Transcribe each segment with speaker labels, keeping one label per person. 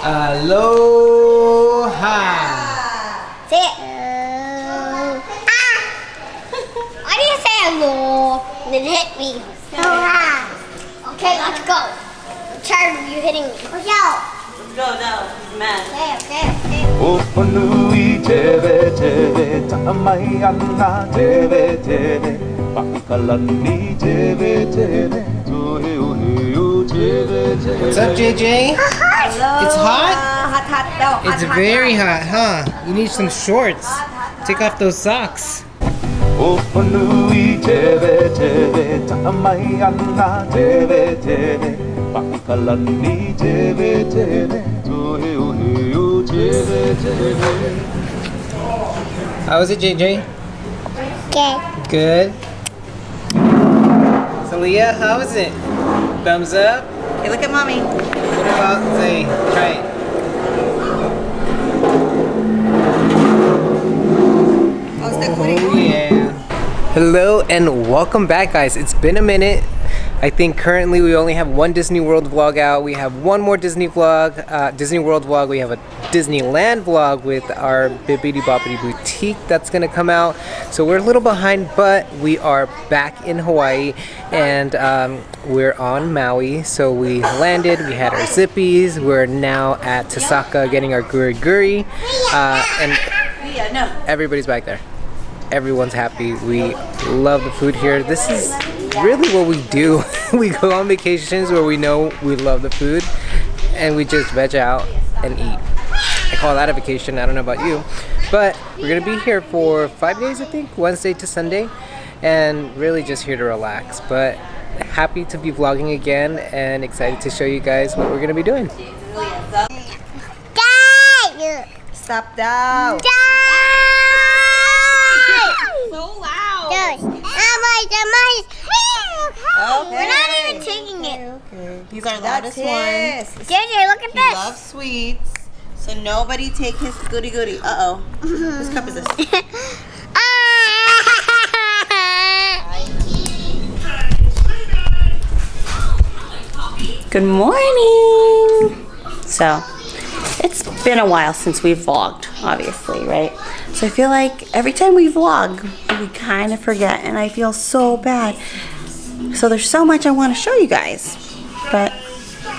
Speaker 1: Aloha.
Speaker 2: Say it. Why do you say hello? Then hit me. Aloha. Okay, let's go. I'm tired of you hitting me. Let's go.
Speaker 3: Let's go now. He's mad.
Speaker 2: Okay.
Speaker 4: Opanui teve teve tamai ana teve teve pakalani teve teve
Speaker 1: What's up, JJ?
Speaker 3: Hello.
Speaker 1: It's hot?
Speaker 3: Hot daw.
Speaker 1: It's very hot, huh? You need some shorts. Take off those socks.
Speaker 4: Opanui teve teve tamai ana teve teve pakalani teve teve
Speaker 1: How was it, JJ?
Speaker 2: Okay.
Speaker 1: Good. So Leah, how was it? Thumbs up?
Speaker 3: Hey, look at mommy.
Speaker 1: What about Zay? Try it.
Speaker 3: Oh,
Speaker 1: Oh yeah. Hello and welcome back, guys. It's been a minute. I think currently we only have one Disney World vlog out. We have one more Disney World vlog. We have a Disneyland vlog with our Bibbidi Bobbidi Boutique that's gonna come out. So we're a little behind, but we are back in Hawaii and we're on Maui. So we landed, we had our zippies. We're now at Tasaka getting our guri guri. And everybody's back there. Everyone's happy. We love the food here. This is really what we do. We go on vacations where we know we love the food and we just veg out and eat. I call that a vacation. I don't know about you, but we're gonna be here for 5 days, I think, Wednesday to Sunday, and really just here to relax. But happy to be vlogging again and excited to show you guys what we're gonna be doing.
Speaker 3: Stop down.
Speaker 2: So loud.
Speaker 3: Okay.
Speaker 2: We're not even taking it.
Speaker 3: Okay.
Speaker 5: These are
Speaker 3: That's
Speaker 5: loudest ones.
Speaker 3: his.
Speaker 2: JJ, look at
Speaker 5: He
Speaker 2: this.
Speaker 5: loves sweets, so nobody take his goody goody. Uh oh. Whose cup is this?
Speaker 3: Good morning. So, it's been a while since we've vlogged, obviously, right? So I feel like every time we vlog, we kind of forget, and I feel so bad. So there's so much I want to show you guys, but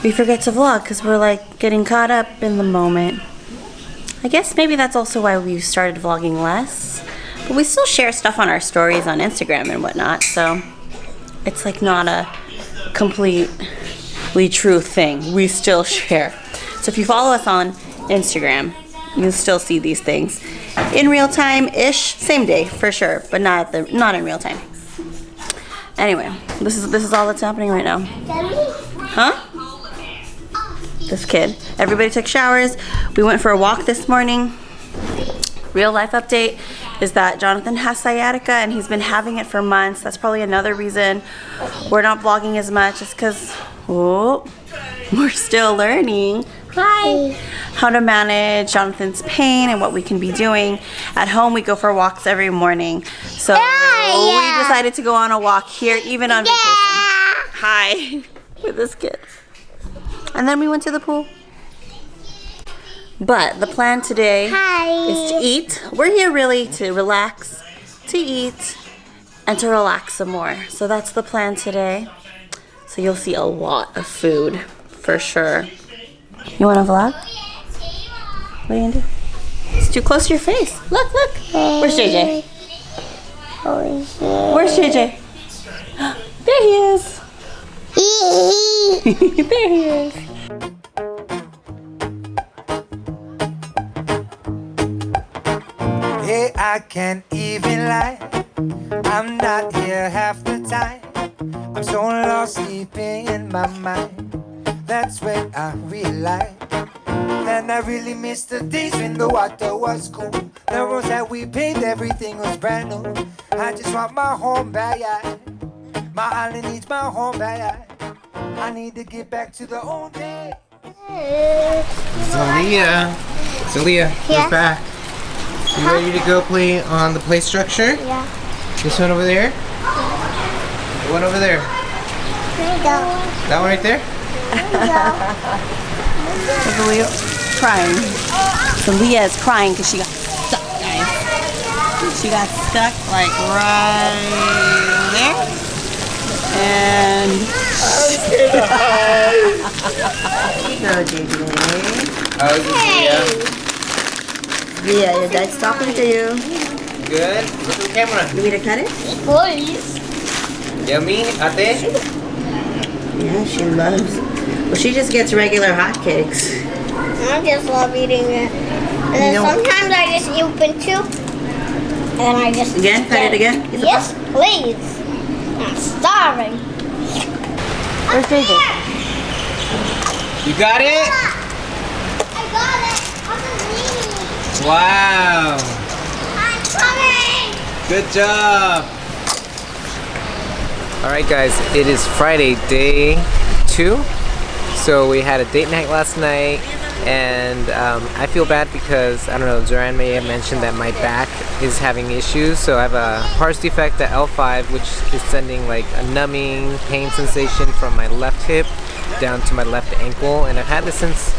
Speaker 3: we forget to vlog because we're like getting caught up in the moment. I guess maybe that's also why we started vlogging less, but we still share stuff on our stories on Instagram and whatnot, so it's like not a completely true thing. We still share. So if you follow us on Instagram, you'll still see these things in real time-ish, same day for sure, but not in real time. Anyway, this is all that's happening right now. Huh? This kid. Everybody took showers. We went for a walk this morning. Real life update is that Jonathan has sciatica and he's been having it for months. That's probably another reason we're not vlogging as much, is because we're still learning how to manage Jonathan's pain and what we can be doing. At home, we go for walks every morning. So we decided to go on a walk here, even on vacation. With this kid. And then we went to the pool. But the plan today is to eat. We're here really to relax, to eat, and to relax some more. So that's the plan today. So you'll see a lot of food for sure. You want to vlog? What are you gonna do? It's too close to your face. Look, look. Where's JJ? Where's JJ? There he is. There he is.
Speaker 6: Hey, I can't even lie. I'm not here half the time. I'm so lost sleeping in my mind. That's when I realized that I really missed the days when the water was cool. The roads that we paved, everything was brand new. I just want my home back. My island needs my home back. I need to get back to the old days.
Speaker 1: Zalia, we're back. You ready to go play on the play structure?
Speaker 2: Yeah.
Speaker 1: This one over there? The one over there?
Speaker 2: There you go.
Speaker 1: That one right there?
Speaker 2: There you go.
Speaker 3: crying. So Leah is crying because she got stuck, guys. She got stuck like right there. And go, JJ. Leah, your dad's talking to you.
Speaker 1: Good. Look at the camera.
Speaker 3: You want me to cut it?
Speaker 2: Please.
Speaker 1: Yummy, ate?
Speaker 3: Yeah, she loves. Well, she just gets regular hotcakes.
Speaker 2: I just love eating it. And then sometimes I just open too. And I just
Speaker 3: Again? Cut it again?
Speaker 2: Yes, please. I'm starving.
Speaker 3: Where's JJ?
Speaker 1: You got it?
Speaker 2: I got it. I'm
Speaker 1: Wow.
Speaker 2: coming.
Speaker 1: Good job. All right, guys. It is Friday, day 2. So we had a date night last night, and I feel bad because, I don't know, Zoran may have mentioned that my back is having issues. So I have a pars defect at L5, which is sending like a numbing pain sensation from my left hip down to my left ankle, and I've had this since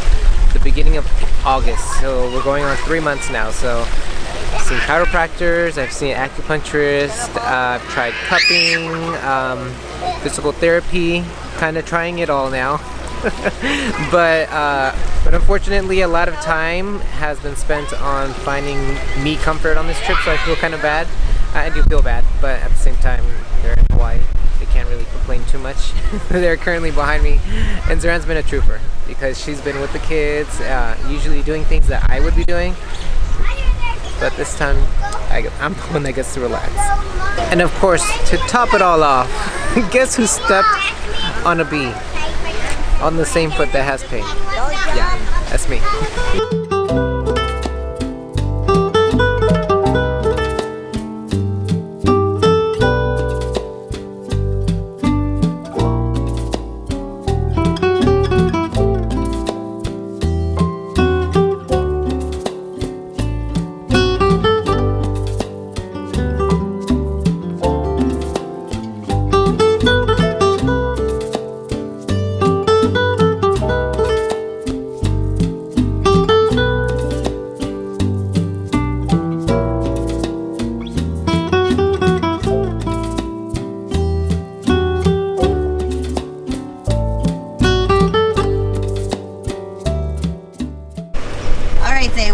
Speaker 1: the beginning of August. So we're going on 3 months now. So I've seen chiropractors, I've seen acupuncturists, I've tried cupping, physical therapy, kind of trying it all now. but unfortunately a lot of time has been spent on finding me comfort on this trip, so I feel kind of bad. I do feel bad, but at the same time they're in Hawaii. They can't really complain too much. They're currently behind me, and Zoran's been a trooper because she's been with the kids, usually doing things that I would be doing. But this time, I'm the one that gets to relax. And of course, to top it all off, guess who stepped on a bee? On the same foot that has pain. Yeah, that's me.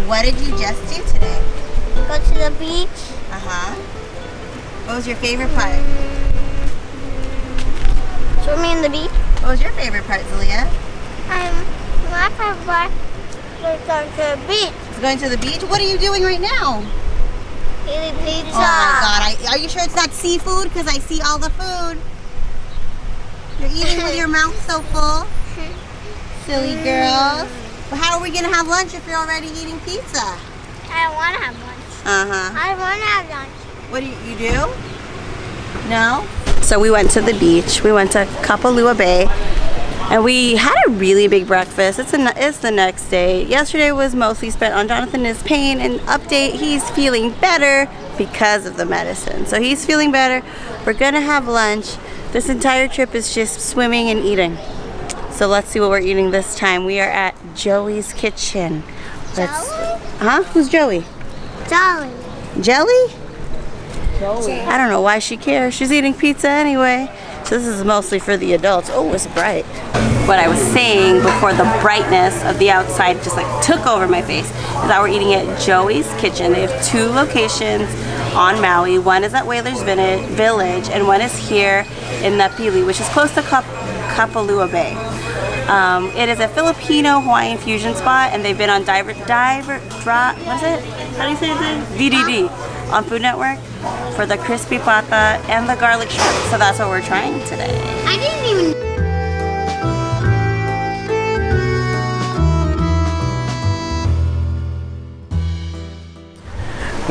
Speaker 5: What did you just do today?
Speaker 2: Go to the beach.
Speaker 5: What was your favorite part?
Speaker 2: Swimming in the beach.
Speaker 5: What was your favorite part, Zelia?
Speaker 2: My favorite part was going to the beach.
Speaker 5: It's going to the beach? What are you doing right now?
Speaker 2: Eating pizza.
Speaker 5: Oh my god, are you sure it's not seafood? Because I see all the food. You're eating with your mouth so full. Silly girls. Well, how are we going to have lunch if you're already eating pizza?
Speaker 2: I don't want to have lunch. I want to have lunch.
Speaker 5: What do you do? No?
Speaker 3: So we went to the beach. We went to Kapalua Bay, and we had a really big breakfast. It's the next day. Yesterday was mostly spent on Jonathan and his pain, and update, he's feeling better because of the medicine. So he's feeling better. We're gonna have lunch. This entire trip is just swimming and eating. So let's see what we're eating this time. We are at Joey's Kitchen.
Speaker 2: Joey?
Speaker 3: Huh? Who's Joey?
Speaker 2: Jolly.
Speaker 3: Jelly? I don't know why she cares. She's eating pizza anyway. So this is mostly for the adults. Oh, it's bright. What I was saying before the brightness of the outside just like took over my face is that we're eating at Joey's Kitchen. They have 2 locations on Maui. One is at Whalers Village and one is here in Napili, which is close to Kapalua Bay. It is a Filipino Hawaiian fusion spot, and they've been on what is it? How do you say it? VDD on Food Network for the crispy pata and the garlic shrimp. So that's what we're trying today.
Speaker 2: I didn't even.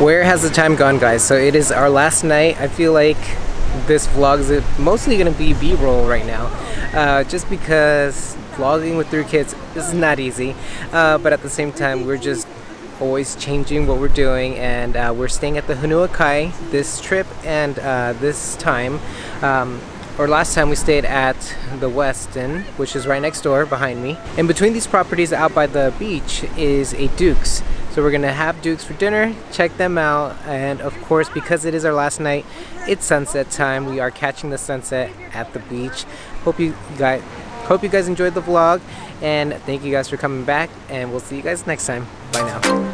Speaker 1: Where has the time gone, guys? So it is our last night. I feel like this vlog is mostly gonna be B-roll right now, just because vlogging with 3 kids is not easy, but at the same time we're just always changing what we're doing, and we're staying at the Honua Kai this trip, and this time or last time we stayed at the Westin, which is right next door behind me. In between these properties out by the beach is a Duke's. So we're gonna have Duke's for dinner, check them out, and of course, because it is our last night, it's sunset time. We are catching the sunset at the beach. Hope you guys enjoyed the vlog, and thank you guys for coming back, and we'll see you guys next time. Bye now.